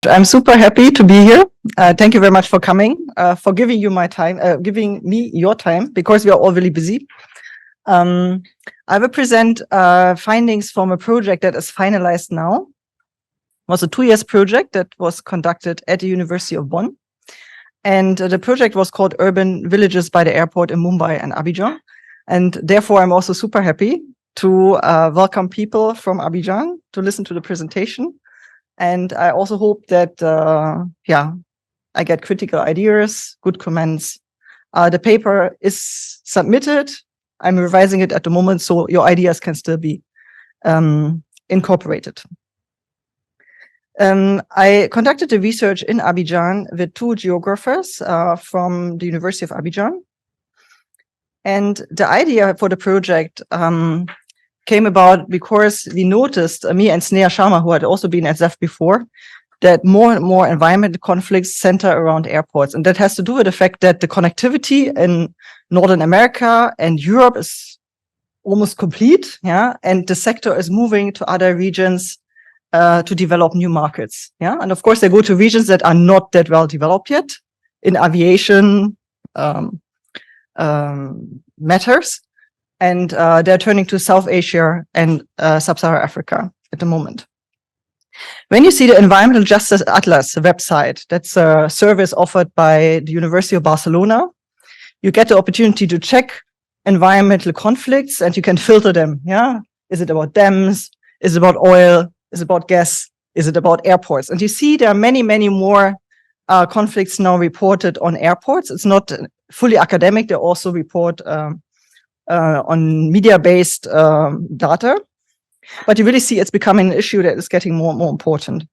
I'm super happy to be here. Thank you very much for coming, for giving you my time, giving me your time, because we are all really busy. I will present findings from a project that is finalized now. It was a 2-year project that was conducted at the University of Bonn. And the project was called Urban Villages by the Airport in Mumbai and Abidjan. And therefore, I'm also super happy to welcome people from Abidjan to listen to the presentation. And I also hope that, I get critical ideas, good comments. The paper is submitted. I'm revising it at the moment, so your ideas can still be incorporated. I conducted the research in Abidjan with 2 geographers from the University of Abidjan. And the idea for the project came about because we noticed, me and Sneha Sharma, who had also been at ZEFa before, that more and more environmental conflicts center around airports. And that has to do with the fact that the connectivity in Northern America and Europe is almost complete, and the sector is moving to other regions to develop new markets. And of course, they go to regions that are not that well developed yet in aviation matters. And they're turning to South Asia and Sub-Saharan Africa at the moment. When you see the Environmental Justice Atlas website, that's a service offered by the University of Barcelona, you get the opportunity to check environmental conflicts and you can filter them. Is it about dams? Is it about oil? Is it about gas? Is it about airports? And you see there are many, many more conflicts now reported on airports. It's not fully academic. They also report on media-based data, but you really see it's becoming an issue that is getting more and more important.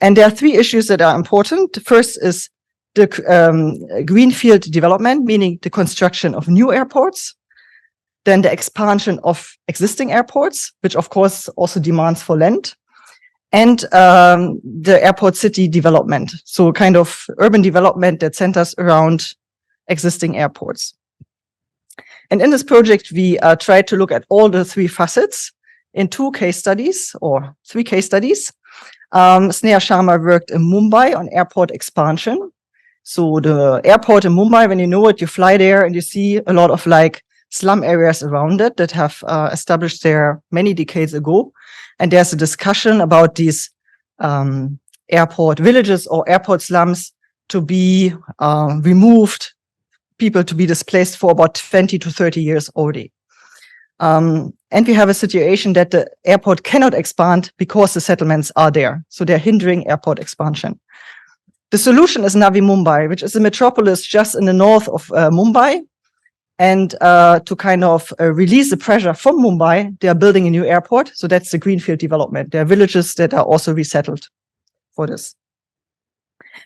And there are 3 issues that are important. The first is the greenfield development, meaning the construction of new airports, then the expansion of existing airports, which of course also demands for land, and the airport city development, so kind of urban development that centers around existing airports. And in this project, we tried to look at all the 3 facets in 2 case studies, or 3 case studies. Sneha Sharma worked in Mumbai on airport expansion. So the airport in Mumbai, when you know it, you fly there and you see a lot of like slum areas around it that have established there many decades ago. And there's a discussion about these airport villages or airport slums to be removed, people to be displaced for about 20 to 30 years already. And we have a situation that the airport cannot expand because the settlements are there. So they're hindering airport expansion. The solution is Navi Mumbai, which is a metropolis just in the north of Mumbai. And to kind of release the pressure from Mumbai, they are building a new airport. So that's the greenfield development. There are villages that are also resettled for this.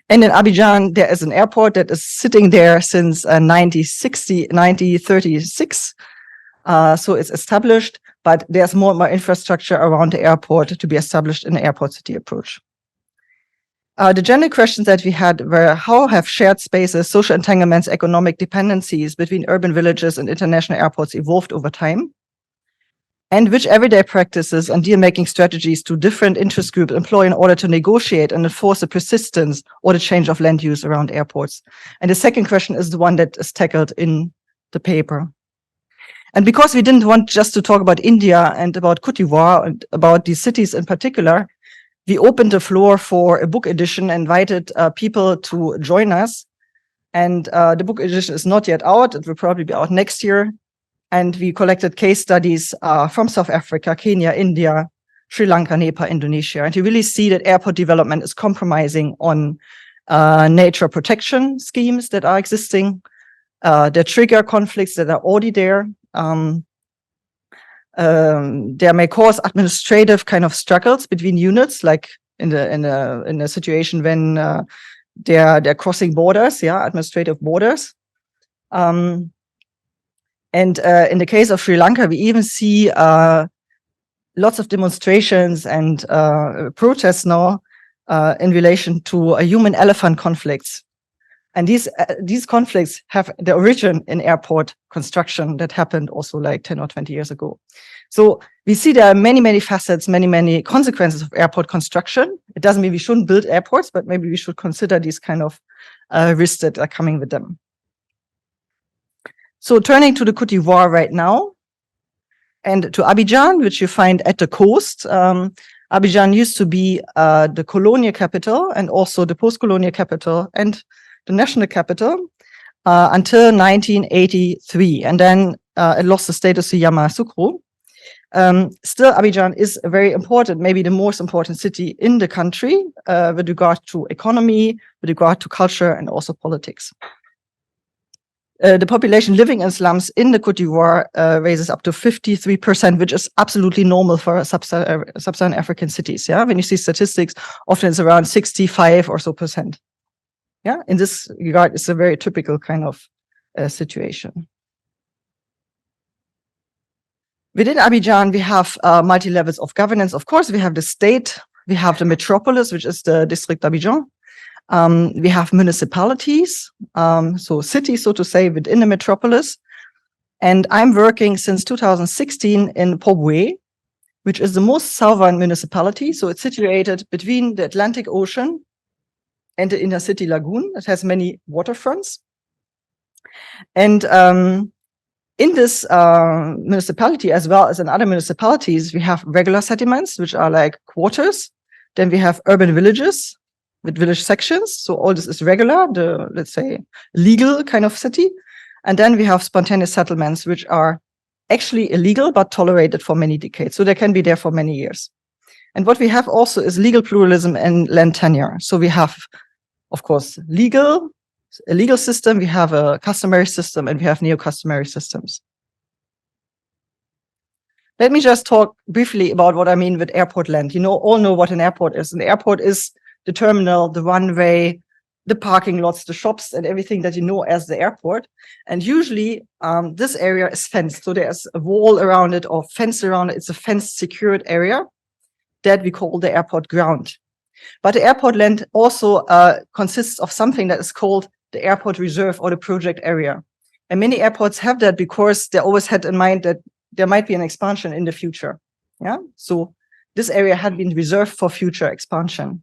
And in Abidjan, there is an airport that is sitting there since 1936. So it's established, but there's more and more infrastructure around the airport to be established in the airport city approach. The general questions that we had were, how have shared spaces, social entanglements, economic dependencies between urban villages and international airports evolved over time? And which everyday practices and deal-making strategies do different interest groups employ in order to negotiate and enforce the persistence or the change of land use around airports? And the second question is the one that is tackled in the paper. And because we didn't want just to talk about India and about Côte d'Ivoire and about these cities in particular, we opened the floor for a book edition, invited people to join us. And the book edition is not yet out. It will probably be out next year. And we collected case studies from South Africa, Kenya, India, Sri Lanka, Nepal, Indonesia. And you really see that airport development is compromising on nature protection schemes that are existing, the trigger conflicts that are already there. There may cause administrative kind of struggles between units, like in a situation when they're crossing borders, administrative borders. And in the case of Sri Lanka, we even see lots of demonstrations and protests now in relation to human-elephant conflicts. And these conflicts have the origin in airport construction that happened also like 10 or 20 years ago. So we see there are many, many facets, many, many consequences of airport construction. It doesn't mean we shouldn't build airports, but maybe we should consider these kind of risks that are coming with them. So turning to the Côte d'Ivoire right now, and to Abidjan, which you find at the coast. Abidjan used to be the colonial capital and also the post-colonial capital and the national capital until 1983. And then it lost the status to Yamoussoukro. Still, Abidjan is a very important, maybe the most important city in the country with regard to economy, with regard to culture, and also politics. The population living in slums in the Côte d'Ivoire raises up to 53%, which is absolutely normal for sub-Saharan African cities. Yeah, when you see statistics, often it's around 65 or so percent. Yeah, in this regard, it's a very typical kind of situation. Within Abidjan, we have multi-levels of governance. Of course, we have the state, we have the metropolis, which is the district d'Abidjan. We have municipalities, so cities, so to say, within the metropolis. And I'm working since 2016 in Poboué, which is the most southern municipality. So it's situated between the Atlantic Ocean and the inner city lagoon. It has many waterfronts. And in this municipality, as well as in other municipalities, we have regular settlements, which are like quarters. Then we have urban villages with village sections. So all this is regular, the, let's say, legal kind of city. And then we have spontaneous settlements, which are actually illegal, but tolerated for many decades. So they can be there for many years. And what we have also is legal pluralism and land tenure. So we have, of course, a legal system, we have a customary system, and we have neo-customary systems. Let me just talk briefly about what I mean with airport land. You all know what an airport is. An airport is the terminal, the runway, the parking lots, the shops, and everything that you know as the airport. And usually this area is fenced. So there's a wall around it or fence around it. It's a fenced, secured area that we call the airport ground. But the airport land also consists of something that is called the airport reserve or the project area. And many airports have that because they always had in mind that there might be an expansion in the future. Yeah, so this area had been reserved for future expansion.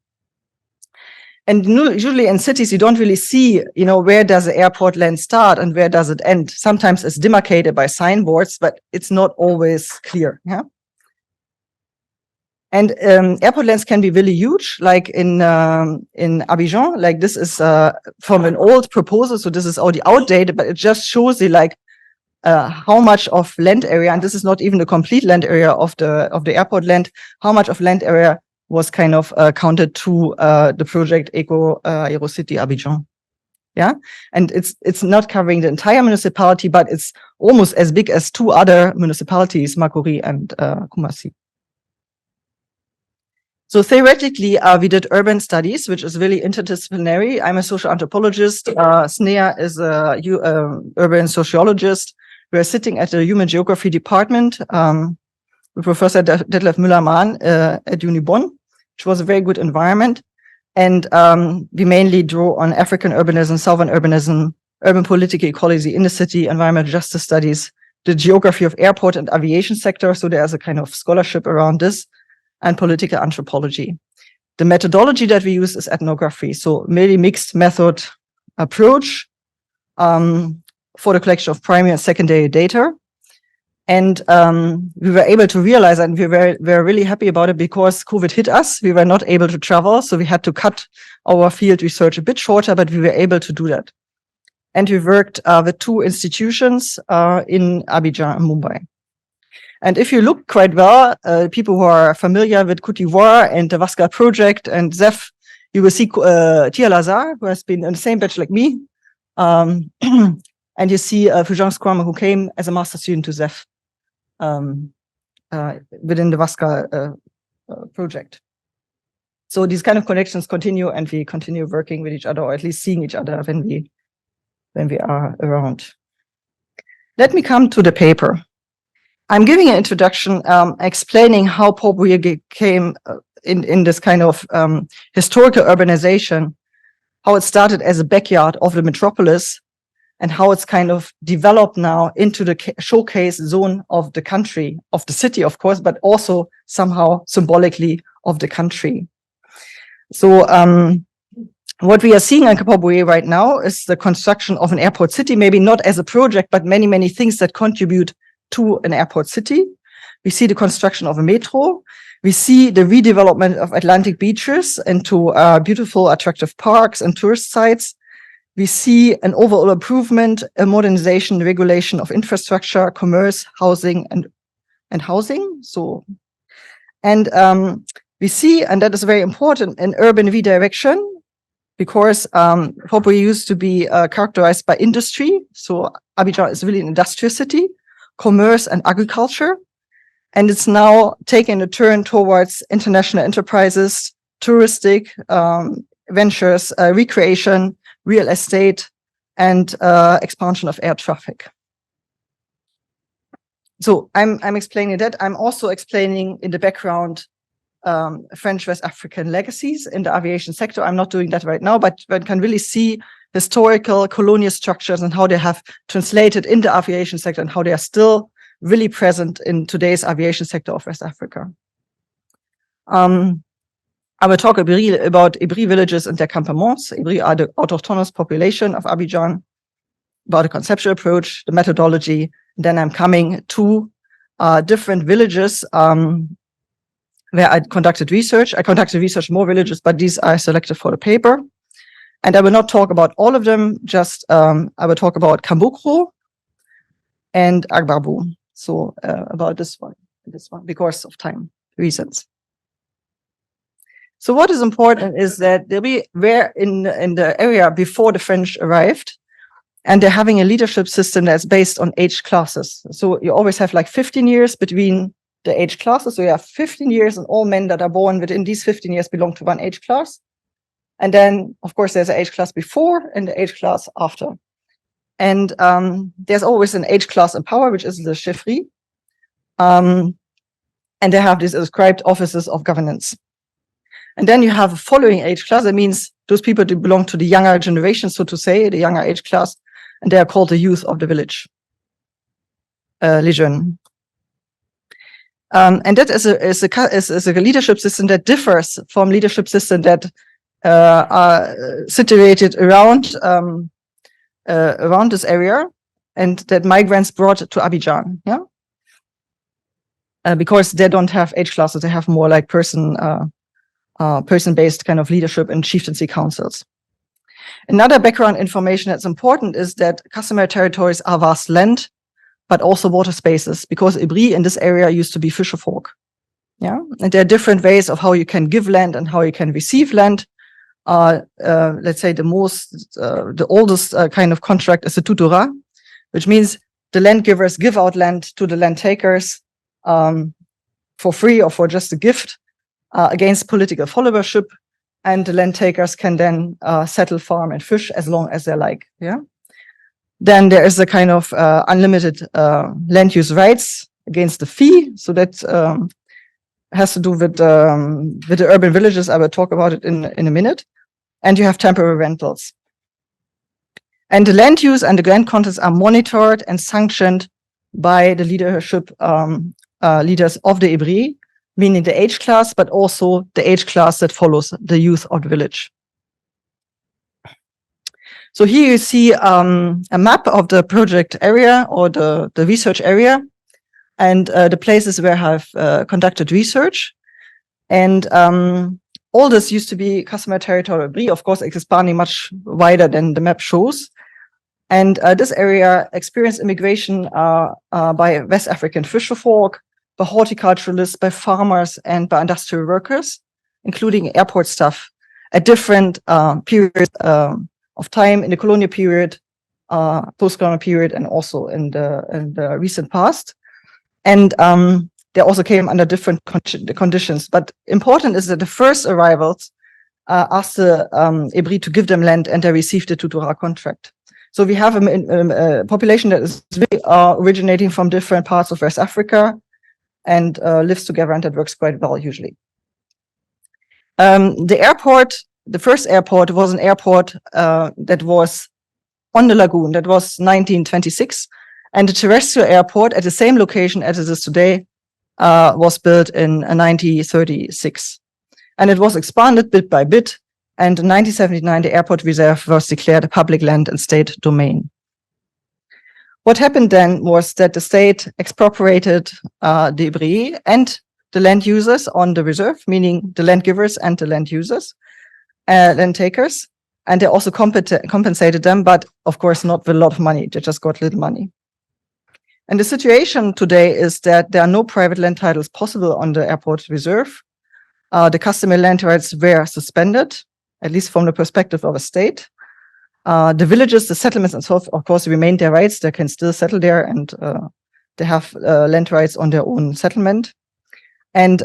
And usually in cities, you don't really see, where does the airport land start and where does it end? Sometimes it's demarcated by signboards, but it's not always clear. Yeah. And airport lands can be really huge, like in Abidjan. Like this is from an old proposal, so this is already outdated, but it just shows you like how much of land area, and this is not even the complete land area of the airport land, how much of land area was kind of counted to the project Aerocity Abidjan. Yeah, and it's not covering the entire municipality, but it's almost as big as two other municipalities, Makori and Kumasi. So theoretically, we did urban studies, which is really interdisciplinary. I'm a social anthropologist. Sneha is a urban sociologist. We're sitting at the Human Geography department with Professor Detlef Müller-Mahn at Uni Bonn, which was a very good environment. And we mainly draw on African urbanism, Southern urbanism, urban political ecology in the city, environmental justice studies, the geography of airport and aviation sector. So there's a kind of scholarship around this, and political anthropology. The methodology that we use is ethnography. So really mixed method approach for the collection of primary and secondary data. And we were able to realize, and we were really happy about it because COVID hit us. We were not able to travel, so we had to cut our field research a bit shorter, but we were able to do that. And we worked with two institutions in Abidjan and Mumbai. And if you look quite well, people who are familiar with Côte d'Ivoire and the Vasca project and ZEF, you will see Tia Lazar, who has been in the same batch like me. And you see Fulgence Kwame, who came as a master student to ZEF within the Vasca project. So these kind of connections continue, and we continue working with each other, or at least seeing each other when we are around. Let me come to the paper. I'm giving an introduction explaining how Poboué came in this kind of historical urbanization how it started as a backyard of the metropolis and how it's kind of developed now into the showcase zone of the country, of the city, of course, but also somehow symbolically of the country. So what we are seeing in Kabwe right now is the construction of an airport city, maybe not as a project, but many, many things that contribute to an airport city. We see the construction of a metro. We see the redevelopment of Atlantic beaches into beautiful, attractive parks and tourist sites. We see an overall improvement, a modernization, regulation of infrastructure, commerce, housing, and housing. So, and we see, and that is very important, an urban redirection, because Kabwe used to be characterized by industry. So Abidjan is really an industrial city, commerce and agriculture. And it's now taken a turn towards international enterprises, touristic ventures, recreation, real estate, and expansion of air traffic. So I'm explaining that. I'm also explaining in the background French West African legacies in the aviation sector. I'm not doing that right now, but one can really see historical colonial structures and how they have translated in the aviation sector and how they are still really present in today's aviation sector of West Africa. I will talk about Ibri villages and their campements. Ibri are the autochthonous population of Abidjan, about the conceptual approach, the methodology. Then I'm coming to different villages where I conducted research. I conducted research in more villages, but these I selected for the paper. And I will not talk about all of them, just I will talk about Kambukro and Agbarbu. So about this one, because of time reasons. So what is important is that we were in the area before the French arrived, and they're having a leadership system that's based on age classes. So you always have like 15 years between the age classes. So you have 15 years, and all men that are born within these 15 years belong to one age class. And then, of course, there's an age class before and the age class after. And there's always an age class in power, which is the chefferie. And they have these ascribed offices of governance. And then you have a following age class. That means those people that belong to the younger generation, so to say, the younger age class, and they are called the youth of the village, les jeunes. And that is a leadership system that differs from leadership system that are situated around this area, and that migrants brought to Abidjan, yeah, because they don't have age classes; they have more like person-based kind of leadership and chieftaincy councils. Another background information that's important is that customary territories are vast land, but also water spaces, because Ibri in this area used to be fisher folk. Yeah, and there are different ways of how you can give land and how you can receive land. Let's say the oldest kind of contract is the tutora, which means the land givers give out land to the land takers for free or for just a gift against political followership, and the land takers can then settle, farm, and fish as long as they like. Yeah. Then there is a kind of unlimited land use rights against the fee, so that has to do with the urban villages. I will talk about it in a minute. And you have temporary rentals. And the land use and the land contents are monitored and sanctioned by the leadership leaders of the Ibri, meaning the age class, but also the age class that follows the youth of the village. So here you see a map of the project area or the research area, and the places where I've conducted research. And all this used to be customary territory of Ibri, of course, expanding much wider than the map shows. And this area experienced immigration by West African fisher folk, by horticulturalists, by farmers, and by industrial workers, including airport staff at different periods of time in the colonial period, post-colonial period, and also in the recent past. And they also came under different conditions. But important is that the first arrivals asked the Ibri to give them land, and they received a tutora contract. So we have a population that is really originating from different parts of West Africa and lives together, and that works quite well usually. The airport the first airport was an airport that was on the lagoon. That was 1926. And the terrestrial airport at the same location as it is today was built in 1936. And it was expanded bit by bit. And in 1979, the airport reserve was declared a public land and state domain. What happened then was that the state expropriated the debris and the land users on the reserve, meaning the land givers and the land users, land takers. And they also compensated them, but of course not with a lot of money. They just got little money. And the situation today is that there are no private land titles possible on the airport reserve. The customary land rights were suspended, at least from the perspective of a state. The villages, the settlements, and so forth, of course, remain their rights. They can still settle there, and they have land rights on their own settlement. And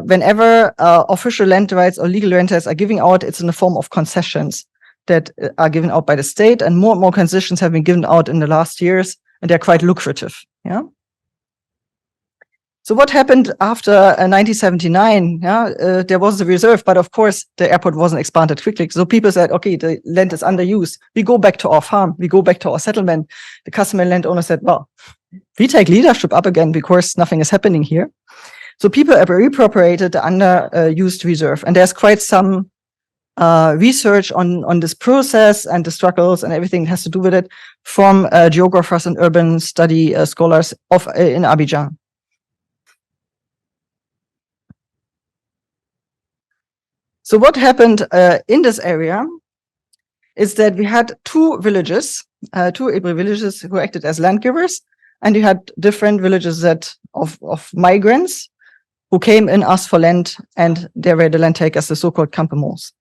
whenever official land rights or legal land rights are given out, it's in the form of concessions that are given out by the state. And more concessions have been given out in the last years, and they're quite lucrative. Yeah. So what happened after 1979? There was the reserve, but of course the airport wasn't expanded quickly. So people said, okay, the land is underused. We go back to our farm. We go back to our settlement. The customary landowner said, well, we take leadership up again because nothing is happening here. So people reappropriated the underused reserve. And there's quite some research on this process and the struggles and everything that has to do with it from geographers and urban study scholars in Abidjan. So what happened in this area is that we had two villages, two Ivoire villages who acted as land givers, and you had different villages that of migrants who came in, asked for land, and they were the land takers, the so-called campements.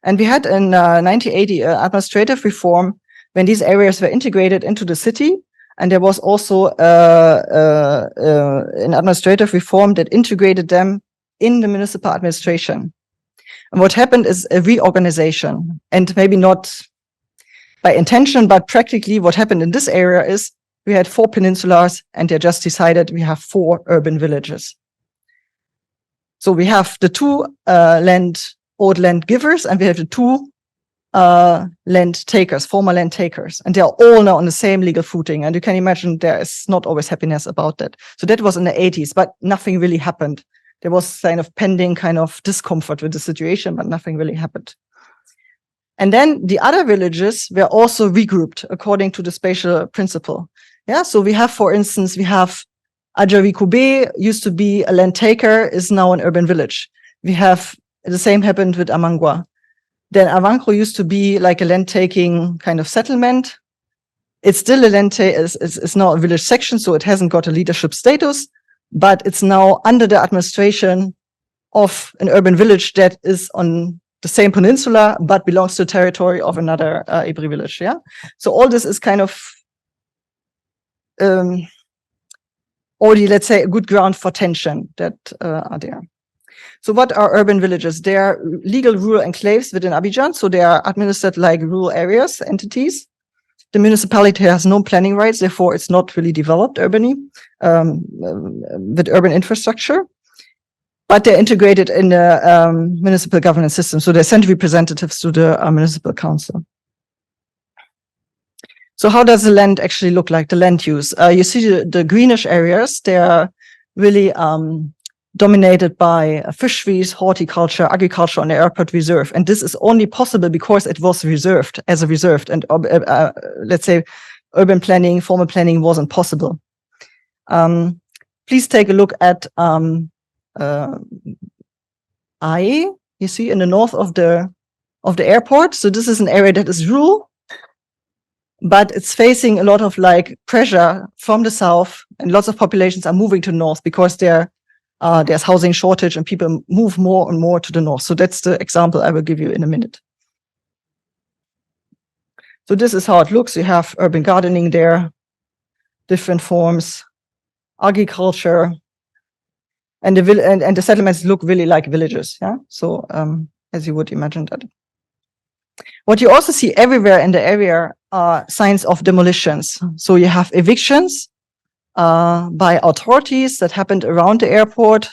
And we had in 1980 administrative reform when these areas were integrated into the city, and there was also an administrative reform that integrated them in the municipal administration. And what happened is a reorganization, and maybe not by intention, but practically what happened in this area is we had 4 peninsulas, and they just decided we have 4 urban villages. So we have the 2 old land givers, and we have the 2 land takers, former land takers, and they are all now on the same legal footing. And you can imagine there is not always happiness about that. So that was in the 80s, but nothing really happened. There was kind of pending kind of discomfort with the situation, but nothing really happened. And then the other villages were also regrouped according to the spatial principle. Yeah, so we have, for instance, we have Adjari Koubé, used to be a land taker, is now an urban village. We have the same happened with Amangwa. Then Avankro used to be like a land taking kind of settlement. It's still a land it's now a village section, so it hasn't got a leadership status, but it's now under the administration of an urban village that is on the same peninsula, but belongs to the territory of another Ivoire village. Yeah. So all this is kind of already, let's say, a good ground for tension that are there. So what are urban villages? They are legal rural enclaves within Abidjan. So they are administered like rural areas, entities. The municipality has no planning rights, therefore it's not really developed urbanly with urban infrastructure. But they're integrated in the municipal governance system. So they're sent representatives to the municipal council. So how does the land actually look like, the land use? You see the greenish areas, they are really dominated by fisheries, horticulture, agriculture on the airport reserve. And this is only possible because it was reserved as a reserved, and let's say urban planning, formal planning wasn't possible. Please take a look at you see in the north of the airport. So this is an area that is rural, but it's facing a lot of like pressure from the south, and lots of populations are moving to the north because there's housing shortage and people move more and more to the north. So that's the example I will give you in a minute. So this is how it looks. You have urban gardening there, different forms, agriculture, and the settlements look really like villages. Yeah. So as you would imagine that. What you also see everywhere in the area are signs of demolitions. So you have evictions by authorities that happened around the airport.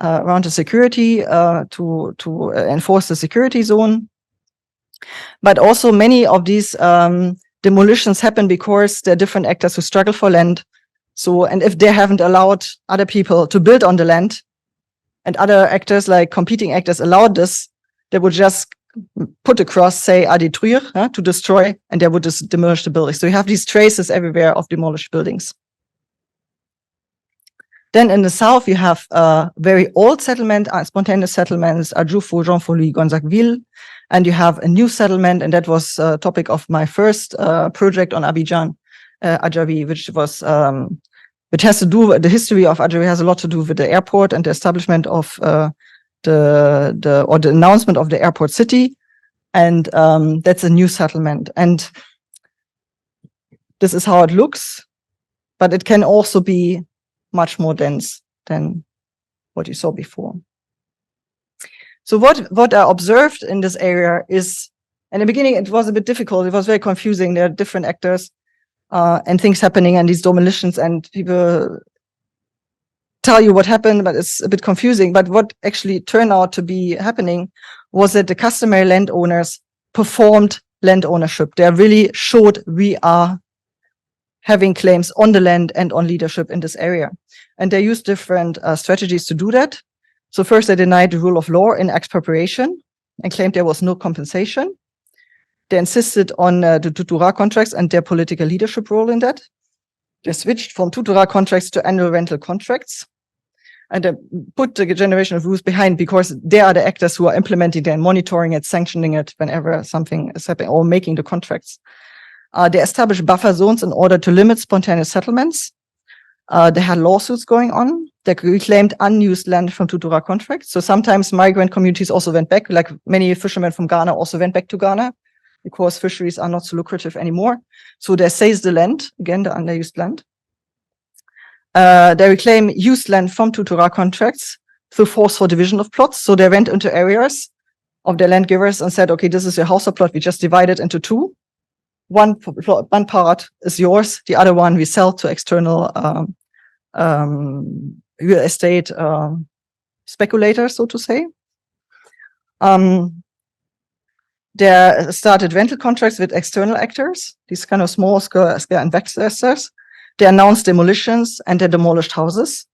around the security to enforce the security zone. But also many of these demolitions happen because there are different actors who struggle for land. So, and if they haven't allowed other people to build on the land, and other actors, like competing actors, allowed this, they would just put across, say, à détruire, to destroy, and they would just demolish the buildings. So you have these traces everywhere of demolished buildings. Then in the south, you have very old settlement, spontaneous settlements, Adjoufo, Jean-Folie, Gonzagueville, and you have a new settlement, and that was a topic of my first project on Abidjan, Adjawi, which has to do with the history of Adjawi, has a lot to do with the airport and the establishment of the announcement of the airport city, and that's a new settlement. And this is how it looks, but it can also be much more dense than what you saw before. So what I observed in this area is, in the beginning, it was a bit difficult. It was very confusing. There are different actors and things happening and these demolitions, and people tell you what happened, but it's a bit confusing. But what actually turned out to be happening was that the customary landowners performed land ownership. They really showed we are having claims on the land and on leadership in this area. And they used different strategies to do that. So first, they denied the rule of law in expropriation and claimed there was no compensation. They insisted on the tutura contracts and their political leadership role in that. They switched from tutura contracts to annual rental contracts. And they put the generation of rules behind because they are the actors who are implementing it and monitoring it, sanctioning it whenever something is happening, or making the contracts. They established buffer zones in order to limit spontaneous settlements. They had lawsuits going on. They reclaimed unused land from tutura contracts. So sometimes migrant communities also went back, like many fishermen from Ghana also went back to Ghana because fisheries are not so lucrative anymore. So they seized the land, again, the underused land. They reclaim used land from tutura contracts through forceful division of plots. So they went into areas of their land givers and said, okay, this is your house or plot. We just divide it into two. One part is yours. The other one we sell to external real estate speculators, so to say. They started rental contracts with external actors, these kind of small scale investors. They announced demolitions and they demolished houses.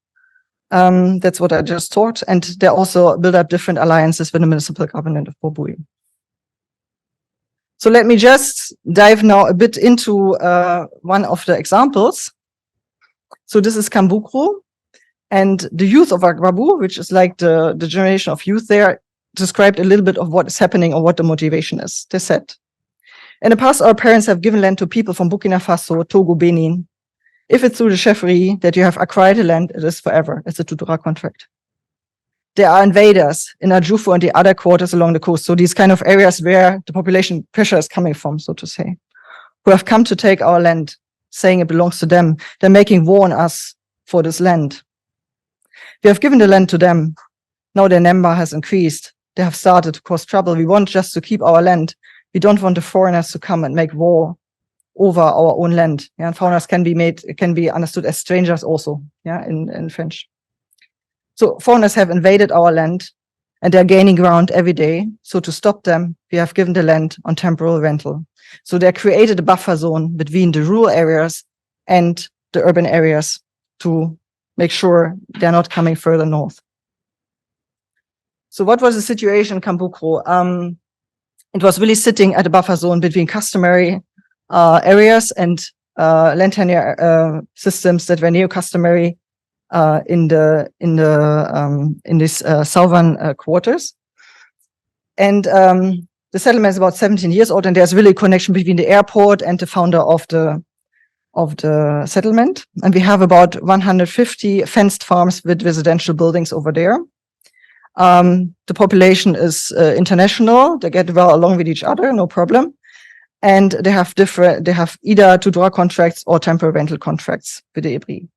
That's what I just taught. And they also built up different alliances with the municipal government of Bobui. So let me just dive now a bit into one of the examples. So this is Kambukro, and the youth of Agbabu, which is like the generation of youth there, described a little bit of what is happening or what the motivation is. They said, in the past, our parents have given land to people from Burkina Faso, Togo, Benin. If it's through the cheffery that you have acquired the land, it is forever. It's a tutura contract. There are invaders in Adjoufo and the other quarters along the coast. So these kind of areas where the population pressure is coming from, so to say, who have come to take our land, saying it belongs to them. They're making war on us for this land. We have given the land to them. Now their number has increased. They have started to cause trouble. We want just to keep our land. We don't want the foreigners to come and make war over our own land. Yeah, and foreigners can be understood as strangers also, yeah, in French. So foreigners have invaded our land and they're gaining ground every day. So to stop them, we have given the land on temporal rental. So they created a buffer zone between the rural areas and the urban areas to make sure they're not coming further north. So what was the situation in Kambukro? It was really sitting at a buffer zone between customary areas and land tenure systems that were neo-customary in these southern quarters. And the settlement is about 17 years old, and there's really a connection between the airport and the founder of the settlement. And we have about 150 fenced farms with residential buildings over there. The population is international. They get well along with each other, no problem. And they have either tutura contracts or temporary rental contracts with the Ebri.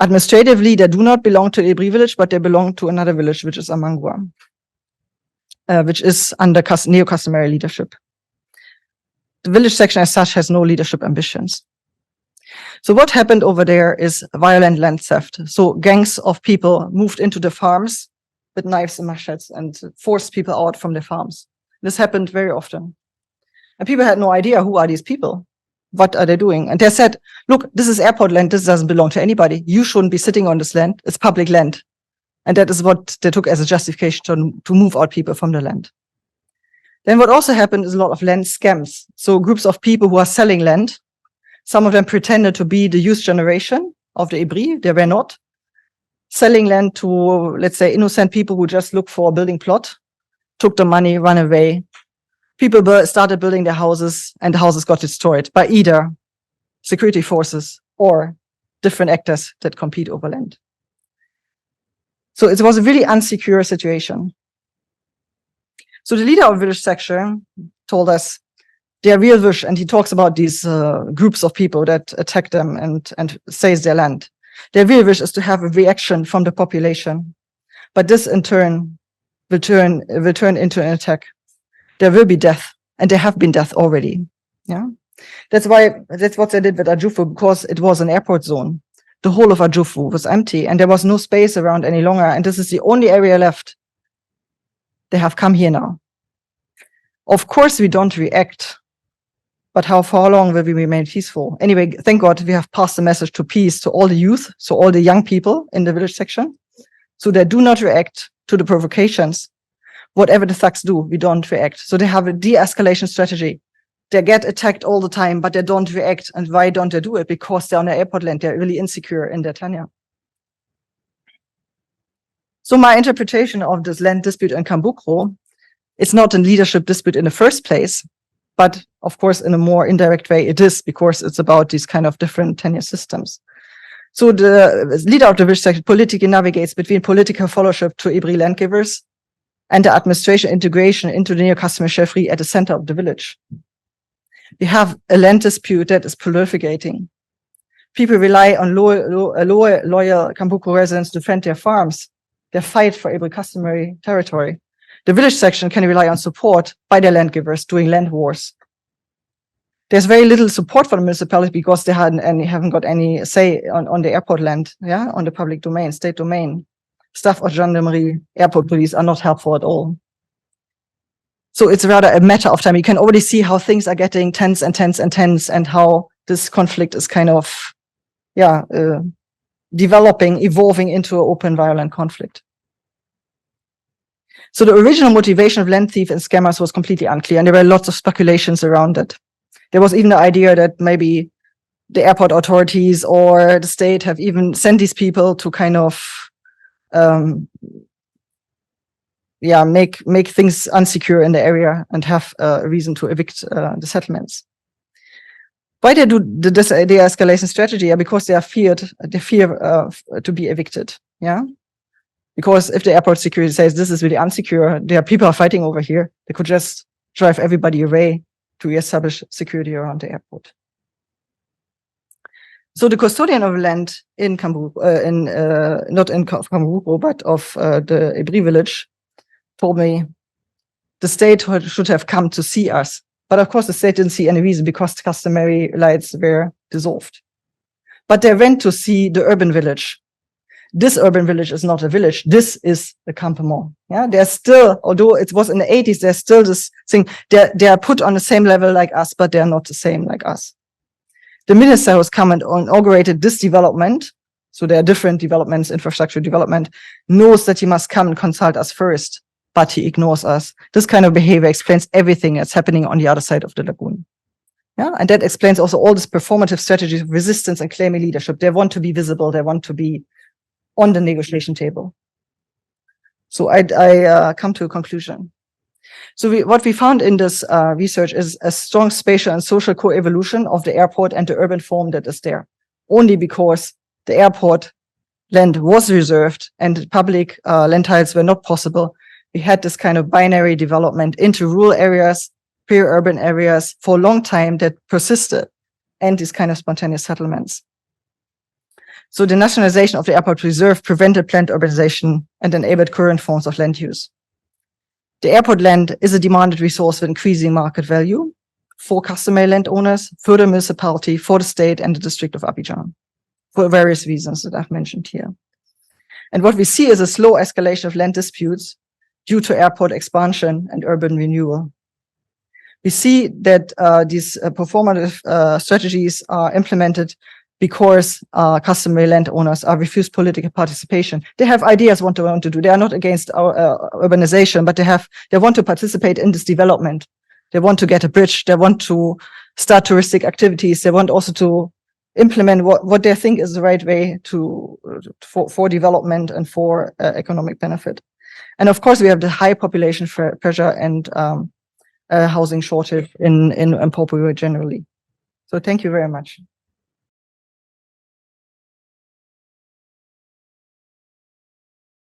Administratively, they do not belong to the Ebri village, but they belong to another village, which is Amangwa, which is under neo-customary leadership. The village section as such has no leadership ambitions. So what happened over there is violent land theft. So gangs of people moved into the farms with knives and machetes and forced people out from the farms. This happened very often. And people had no idea, who are these people? What are they doing? And they said, look, this is airport land. This doesn't belong to anybody. You shouldn't be sitting on this land. It's public land. And that is what they took as a justification to move out people from the land. Then what also happened is a lot of land scams. So groups of people who are selling land, some of them pretended to be the youth generation of the Ibri. They were not. Selling land to, let's say, innocent people who just look for a building plot, took the money, ran away. People started building their houses, and the houses got destroyed by either security forces or different actors that compete over land. So it was a really unsecure situation. So the leader of the village section told us their real wish, and he talks about these groups of people that attack them and seize their land. Their real wish is to have a reaction from the population, but this in turn will turn into an attack. There will be death, and there have been death already. Yeah, that's what they did with Adjufo, because it was an airport zone. The whole of Adjufo was empty, and there was no space around any longer. And this is the only area left. They have come here now. Of course, we don't react, but for how long will we remain peaceful? Anyway, thank God we have passed the message to peace to all the youth, so all the young people in the village section. So they do not react to the provocations. Whatever the thugs do, we don't react. So they have a de-escalation strategy. They get attacked all the time, but they don't react. And why don't they do it? Because they're on the airport land. They're really insecure in their tenure. So my interpretation of this land dispute in Kambukro, it's not a leadership dispute in the first place, but of course, in a more indirect way, it is, because it's about these kind of different tenure systems. So the leader of the village section politically navigates between political fellowship to Ibri land givers and the administration integration into the neo-customary cheffery at the center of the village. We have a land dispute that is proliferating. People rely on loyal Kambukro residents to defend their farms. They fight for Ibri customary territory. The village section can rely on support by their land givers doing land wars. There's very little support for the municipality because they haven't got any say on the airport land, yeah, on the public domain, state domain. Staff of gendarmerie, airport police are not helpful at all. So it's rather a matter of time. You can already see how things are getting tense and tense and tense, and how this conflict is kind of, developing, evolving into an open, violent conflict. So the original motivation of land thieves and scammers was completely unclear, and there were lots of speculations around it. There was even the idea that maybe the airport authorities or the state have even sent these people to kind of make things unsecure in the area and have a reason to evict the settlements. Why they do the de-escalation strategy? Because they fear to be evicted. Yeah, because if the airport security says this is really unsecure, there are people fighting over here, they could just drive everybody away to reestablish security around the airport. So the custodian of land in Kambukro, not in Kambukro, but of the Ibri village, told me the state should have come to see us. But of course, the state didn't see any reason because the customary rights were dissolved. But they went to see the urban village. This urban village is not a village. This is the campement. Yeah, there's still, although it was in the 80s, there's still this thing. They are put on the same level like us, but they're not the same like us. The minister who's come and inaugurated this development, so there are different developments, infrastructure development, knows that he must come and consult us first, but he ignores us. This kind of behavior explains everything that's happening on the other side of the lagoon. Yeah, and that explains also all this performative strategies of resistance and claiming leadership. They want to be visible. They want to be on the negotiation table. So I come to a conclusion. So what we found in this research is a strong spatial and social co-evolution of the airport and the urban form that is there, only because the airport land was reserved and public land titles were not possible. We had this kind of binary development into rural areas, peri-urban areas for a long time that persisted, and these kind of spontaneous settlements. So the nationalization of the airport reserve prevented planned urbanization and enabled current forms of land use. The airport land is a demanded resource with increasing market value. for customary landowners, for the municipality, for the state and the district of Abidjan, for various reasons that I've mentioned here. And what we see is a slow escalation of land disputes due to airport expansion and urban renewal. We see that these performative strategies are implemented because customary landowners are refused political participation. They have ideas what they want to do. They are not against our urbanization, but they want to participate in this development. They want to get a bridge. They want to start touristic activities. They want also to implement what they think is the right way for development and for economic benefit. And of course, we have the high population pressure and housing shortage in Papua generally. So thank you very much.